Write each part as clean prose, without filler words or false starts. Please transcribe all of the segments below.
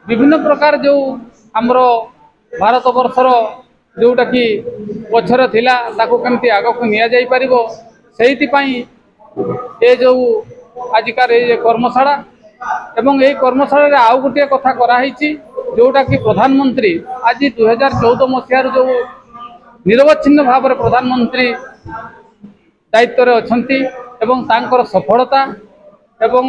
विभिन्न प्रकार जो आमर भारत वर्षर जोटा कि पछर थिला ताको केमती आग को निया जाई परिबो सेहितिपाई ए जो आजिकार ये कर्मशाला एवं ये कर्मशाला आउ गोटे कथा कराई जोटा कि प्रधानमंत्री आज 2014 मसीह जो निरवच्छिन्न भाव में प्रधानमंत्री दायित्व रे अछंती एवं तांकर सफलता एवं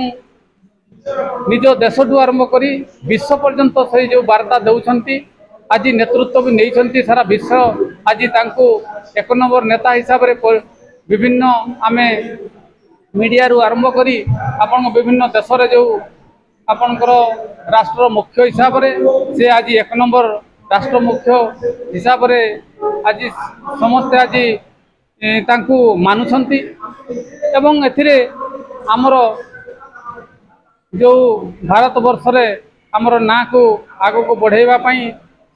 निज देश ठू आरंभ करी विश्व पर्यंत से जो वार्ता दौरान आज नेतृत्व भी नहीं सारा विश्व आज तांको एक नंबर नेता हिसाब से विभिन्न आमे मीडिया रु आरंभ करी आपण विभिन्न देश रे जो आपणकर राष्ट्र मुख्य हिसाब से से आज एक नंबर राष्ट्र मुख्य हिसाब से आज समस्ते आज तांको मानुछंती एवं एथिरे आमर जो भारत वर्ष रे आमर ना को आगो को बढ़ाइबा पई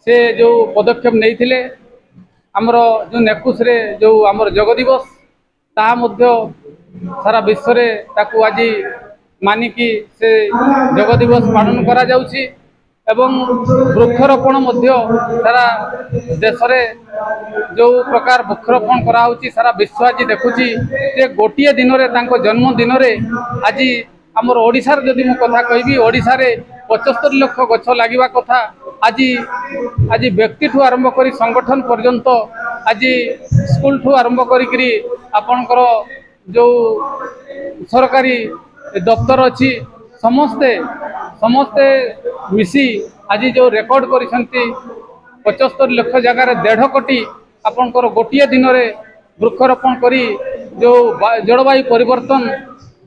से जो पदक्षेप नहीं आमर जो 21 रे जो आमर जग दिवस ता मध्य सारा विश्व रे ताकू आज मानिकी से जग दिवस पालन करा जाउची एवं वृक्षरोपण मध्य सारा देश रे जो प्रकार वृक्षरोपण करा होची सारा विश्व आज देखुची जे गोटिए दिन रे तांको जन्म दिन रे आज आमर ओडिशार जदि मु कथा कहबी ओडिशा रे 75 लाख गछ लागिबा कथा आज आज व्यक्ति ठू आरंभ करी संगठन पर्यंत आज स्कूल ठू आरंभ करी आपणकर जो सरकारी दफ्तर अच्छी समस्ते समस्ते मिसी आज जो रेकर्ड करिसंती 75 लाख जगार 1.5 कोटी आपणकर गोटिए दिन रे वृक्षरोपण करी जो जलवायु परिवर्तन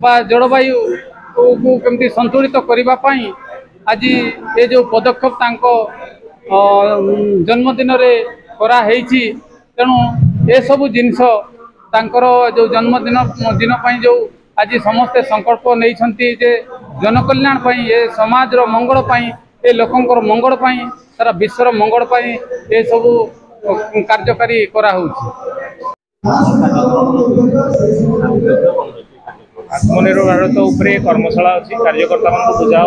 बा जलवायु को केमती संतुलित करबा पई आज ये जो पदक्षेप तांको जन्मदिन रे करा हेची तेणु ए सब जिनस तांकर जो जन्मदिन दिन पई जो आज समस्ते संकल्प नहीं जे जनकल्याण पई ये समाज रो मंगल पई ए लोकंकर मंगल पई सारा विश्वर मंगल पई ए सब कार्यकारी करा होची। आत्मनिर्भर भारत उपरे कर्मशाला अच्छी कार्यकर्ता मान बुझा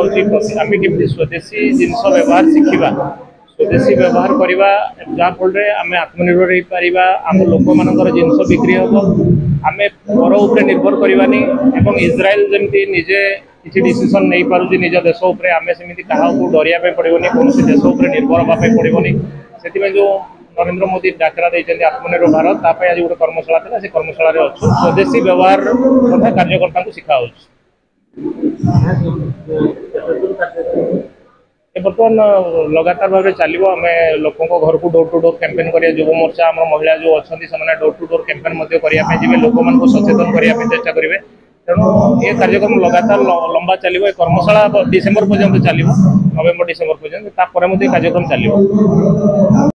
आम केमती स्वदेशी जिनस व्यवहार शिखा स्वदेशी व्यवहार करवा जहाँफल आम आत्मनिर्भर हो पार आम लोक मान जिनस बिक्री हम आम पर उपरे निर्भर करवानी एवं इज्राएल जमी निजे किसी डिसीजन नहीं पार्टी निज देश उपर आम सेमती क्या डरिया पड़ोनी कौन देश उपर निर्भर हाँपे पड़ोनी से जो नरेंद्र मोदी डाकरा देते आत्मनिर्भर भारत ताप आज गोटे कर्मशाला था से कर्मशाला अच्छु स्वदेशी व्यवहार तथा कार्यकर्ता शिखा बर्तमान लगातार भाव चलो आम लोक घर को डोर टू डोर कैंपेन करिया युव मोर्चा आम महिला जो अच्छा से डोर टू डोर कैंपेन करने लोक मान सचेतन करने चेष्टा करेंगे तेणु ये कार्यक्रम लगातार लंबा चलो कर्मशाला डिसेम्बर पर्यंत चलो नवेम्बर डिसेम्बर पर्यंत कार्यक्रम चलो।